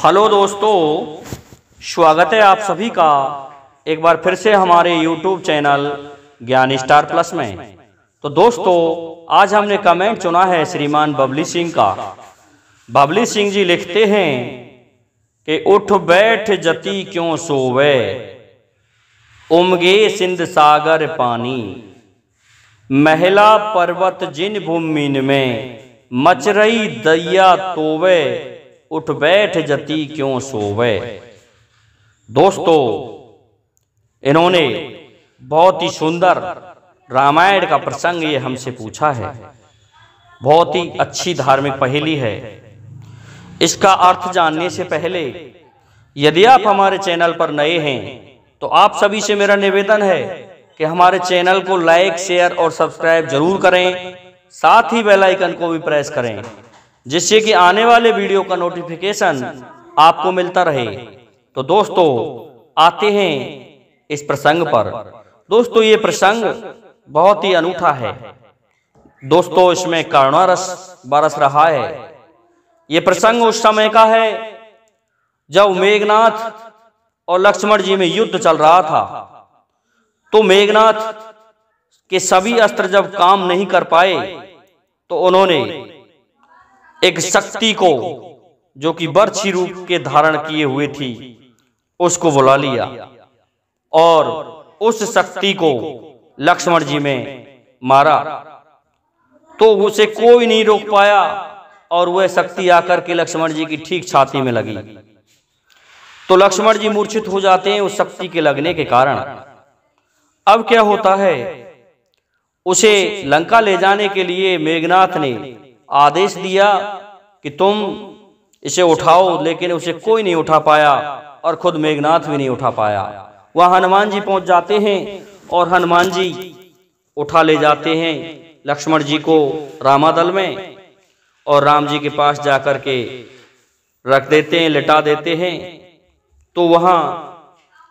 Hello दोस्तों, स्वागत है आप सभी का एक बार फिर से हमारे YouTube चैनल ज्ञान स्टार प्लस में। तो दोस्तों, आज हमने कमेंट चुना है श्रीमान बबली सिंह का। बबली सिंह जी लिखते हैं कि उठ बैठ जती क्यों सोवे, उमगे सिंध सागर पानी, महिला पर्वत जिन भूमिन में, मच रही दैया तोवे, उठ बैठ जती क्यों सोवे। दोस्तों, इन्होंने बहुत ही सुंदर रामायण का प्रसंग ये हमसे पूछा है। बहुत ही अच्छी धार्मिक पहेली है। इसका अर्थ जानने से पहले यदि आप हमारे चैनल पर नए हैं तो आप सभी से मेरा निवेदन है कि हमारे चैनल को लाइक, शेयर और सब्सक्राइब जरूर करें। साथ ही बेल आइकन को भी प्रेस करें, जिससे कि आने वाले वीडियो का नोटिफिकेशन आपको मिलता रहे। तो दोस्तों, आते हैं इस प्रसंग पर। दोस्तों, ये प्रसंग बहुत ही अनूठा है। दोस्तों, इसमें करुणा रस बरस रहा है। ये प्रसंग उस समय का है जब मेघनाथ और लक्ष्मण जी में युद्ध चल रहा था। तो मेघनाथ के सभी अस्त्र जब काम नहीं कर पाए तो उन्होंने एक शक्ति को, जो कि बर्छी रूप के धारण किए हुए थी, उसको बुला लिया और उस शक्ति को लक्ष्मण जी में मारा। तो उसे कोई नहीं रोक पाया और वह शक्ति आकर के लक्ष्मण जी की ठीक छाती में लगी। तो लक्ष्मण जी मूर्छित हो जाते हैं उस शक्ति के लगने के कारण। अब क्या होता है, उसे लंका ले जाने के लिए मेघनाथ ने आदेश दिया कि तुम इसे उठाओ, लेकिन उसे कोई नहीं उठा पाया और खुद मेघनाथ भी नहीं उठा पाया। वह हनुमान जी पहुंच जाते हैं और हनुमान जी उठा ले जाते हैं लक्ष्मण जी को रामादल में, और राम जी के पास जाकर के रख देते हैं, लिटा देते हैं। तो वहां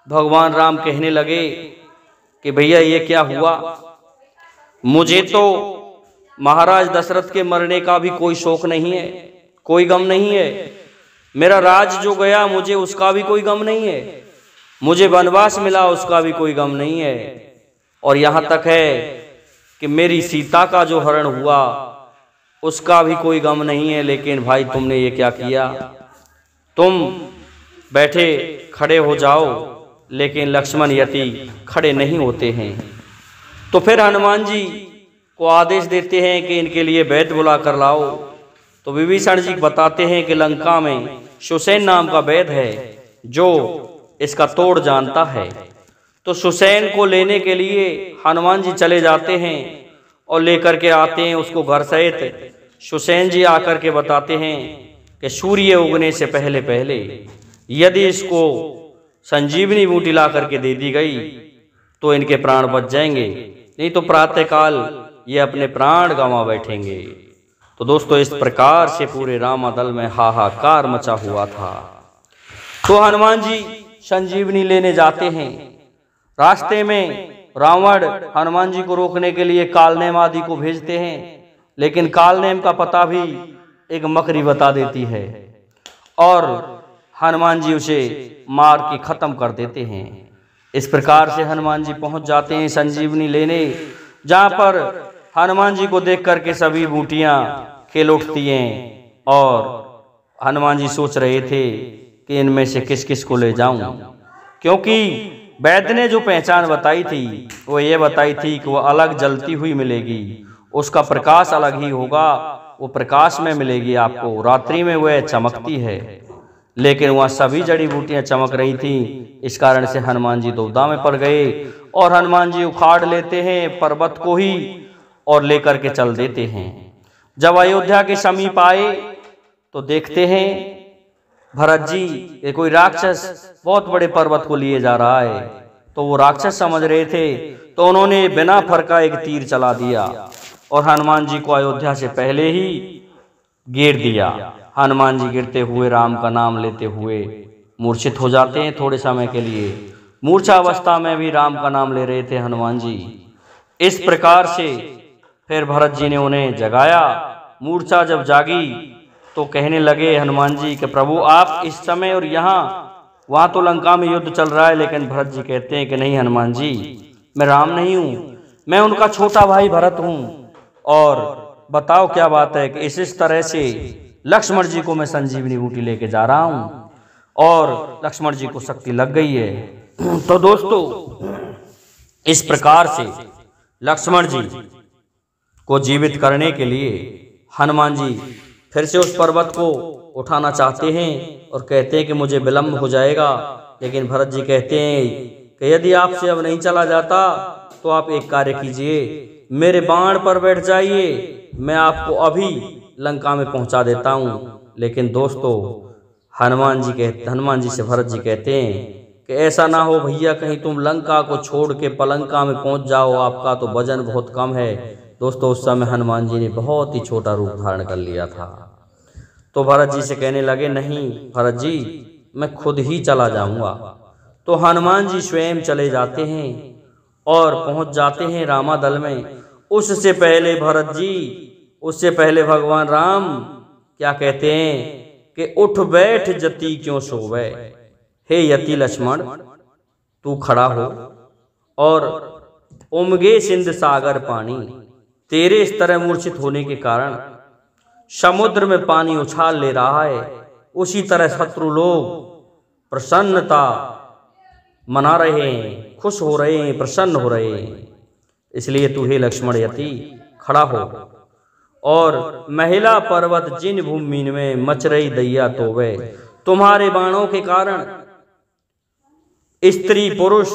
भगवान राम कहने लगे कि भैया ये क्या हुआ, मुझे तो महाराज दशरथ के मरने का भी कोई शोक नहीं है, कोई गम नहीं है। मेरा राज जो गया मुझे उसका भी कोई गम नहीं है, मुझे वनवास मिला उसका भी कोई गम नहीं है, और यहाँ तक है कि मेरी सीता का जो हरण हुआ उसका भी कोई गम नहीं है। लेकिन भाई तुमने ये क्या किया, तुम बैठे खड़े हो जाओ, लेकिन लक्ष्मण यति खड़े नहीं होते हैं। तो फिर हनुमान जी को आदेश देते हैं कि इनके लिए वैद्य बुला कर लाओ। तो विभीषण जी बताते हैं कि लंका में सुसैन नाम का वैद्य है जो इसका तोड़ जानता है। तो सुसैन को लेने के लिए हनुमान जी चले जाते हैं और लेकर के आते हैं उसको घर सहित। सुसैन जी आकर के बताते हैं कि सूर्य उगने से पहले पहले यदि इसको संजीवनी बूटी ला करके दे दी गई तो इनके प्राण बच जाएंगे, नहीं तो प्रातःकाल ये अपने प्राण गंवा बैठेंगे। तो दोस्तों, इस प्रकार से पूरे रामादल में हाहाकार मचा हुआ था। तो हनुमान जी संजीवनी लेने जाते हैं। रास्ते में रावण हनुमान जी को रोकने के लिए कालनेम आदि को भेजते हैं, लेकिन कालनेम का पता भी एक मकरी बता देती है और हनुमान जी उसे मार के खत्म कर देते हैं। इस प्रकार से हनुमान जी पहुंच जाते हैं संजीवनी लेने, जहां पर हनुमान जी को देख करके सभी बूटियां खेल उठती हैं और हनुमान जी सोच रहे थे कि इनमें से किस किस को ले जाऊं, क्योंकि वैद्य ने जो पहचान बताई थी वो ये बताई थी कि वो अलग जलती हुई मिलेगी, उसका प्रकाश अलग ही होगा, वो प्रकाश में मिलेगी आपको, रात्रि में वह चमकती है। लेकिन वह सभी जड़ी बूटियां चमक रही थी। इस कारण से हनुमान जी दुविधा में पड़ गए और हनुमान जी उखाड़ लेते हैं पर्वत को ही और लेकर के चल देते हैं। जब अयोध्या के समीप आए तो देखते हैं भरत जी ये कोई राक्षस बहुत बड़े पर्वत को लिए जा रहा है। तो वो राक्षस समझ रहे थे, तो उन्होंने बिना फरका एक तीर चला दिया और हनुमान जी को अयोध्या से पहले ही गिर दिया। हनुमान जी गिरते हुए राम का नाम लेते हुए मूर्छित हो जाते हैं थोड़े समय के लिए। मूर्छा अवस्था में भी राम का नाम ले रहे थे हनुमान जी। इस प्रकार से फिर भरत जी ने उन्हें जगाया। मूर्छा जब जागी तो कहने लगे हनुमान जी कि प्रभु आप इस समय और वहाँ तो लंका में युद्ध चल रहा है, लेकिन भरत जी कहते हैं कि नहीं हनुमान जी, मैं राम नहीं हूँ, मैं उनका छोटा भाई भरत हूँ। और बताओ क्या बात है कि इस तरह से लक्ष्मण जी को मैं संजीवनी बूटी लेके जा रहा हूँ और लक्ष्मण जी को शक्ति लग गई है। तो दोस्तों इस प्रकार से लक्ष्मण जी को जीवित करने के लिए हनुमान जी फिर से उस पर्वत को उठाना चाहते हैं और कहते हैं कि मुझे विलंब हो जाएगा। लेकिन भरत जी कहते हैं कि यदि आपसे अब नहीं चला जाता तो आप एक कार्य कीजिए, मेरे बाण पर बैठ जाइए, मैं आपको अभी लंका में पहुंचा देता हूं। लेकिन दोस्तों हनुमान जी से भरत जी कहते हैं कि ऐसा ना हो भैया, कहीं तुम लंका को छोड़ के पलंका में पहुंच जाओ, आपका तो वजन बहुत कम है। दोस्तों उस समय हनुमान जी ने बहुत ही छोटा रूप धारण कर लिया था। तो भरत जी से कहने लगे नहीं भरत जी, मैं खुद ही चला जाऊंगा। तो हनुमान जी स्वयं चले जाते हैं और पहुंच जाते हैं रामादल में। उससे पहले भगवान राम क्या कहते हैं कि उठ बैठ जति क्यों सोवे, हे यति लक्ष्मण तू खड़ा हो और उमगे सिंध सागर पानी। तेरे इस तरह मूर्छित होने के कारण समुद्र में पानी उछाल ले रहा है, उसी तरह शत्रु लोग प्रसन्नता मना रहे हैं, खुश हो रहे हैं, प्रसन्न हो रहे हैं। इसलिए तू हे लक्ष्मण यति खड़ा हो और महिला पर्वत जिन भूमि में मच रही दैया तोवे। तुम्हारे बाणों के कारण स्त्री पुरुष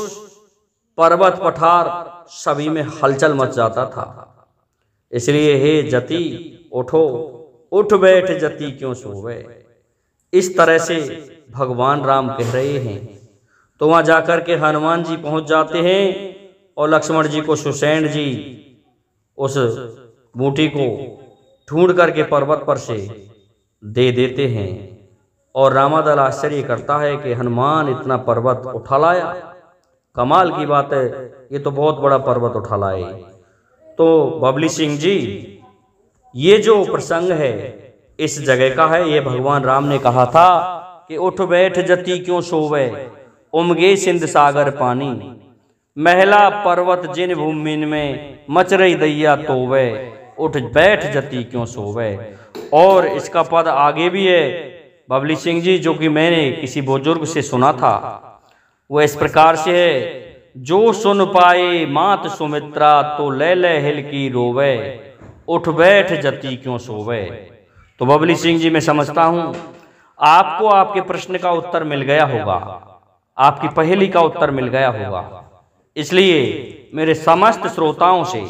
पर्वत पठार सभी में हलचल मच जाता था। इसलिए हे जति उठो, उठ बैठ जति क्यों सोवे। इस तरह से भगवान राम कह रहे हैं। तो वहां जाकर के हनुमान जी पहुंच जाते हैं और लक्ष्मण जी को सुषेण जी उस बूटी को ढूंढ करके पर्वत पर से दे देते हैं। और रामादल आश्चर्य करता है कि हनुमान इतना पर्वत उठा लाया, कमाल की बात है, ये तो बहुत बड़ा पर्वत उठा लाए। तो बबली सिंह जी, ये जो प्रसंग है इस जगह का है। ये भगवान राम ने कहा था कि उठ बैठ जति क्यों सोवे, उमगे सिंध सागर पानी। महिला पर्वत जिन भूमि में मच रही दैया तोवे, उठ बैठ जति क्यों सोवे। और इसका पद आगे भी है बबली सिंह जी, जो कि मैंने किसी बुजुर्ग से सुना था। वो इस प्रकार से है, जो सुन पाए मात सुमित्रा तो ले हिल की रोवे, उठ बैठ जति क्यों सोवे। तो बबली सिंह जी, मैं समझता हूं आपको आपके प्रश्न का उत्तर मिल गया होगा, आपकी पहेली का उत्तर मिल गया होगा। इसलिए मेरे समस्त श्रोताओं से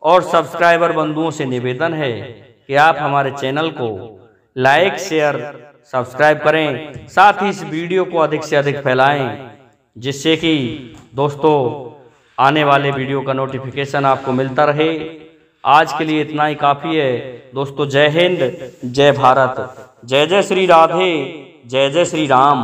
और सब्सक्राइबर बंधुओं से निवेदन है कि आप हमारे चैनल को लाइक शेयर सब्सक्राइब करें, साथ ही इस वीडियो को अधिक से अधिक फैलाएं, जिससे कि दोस्तों आने वाले वीडियो का नोटिफिकेशन आपको मिलता रहे। आज के लिए इतना ही काफ़ी है दोस्तों। जय हिंद, जय भारत, जय जय श्री राधे, जय जय श्री राम।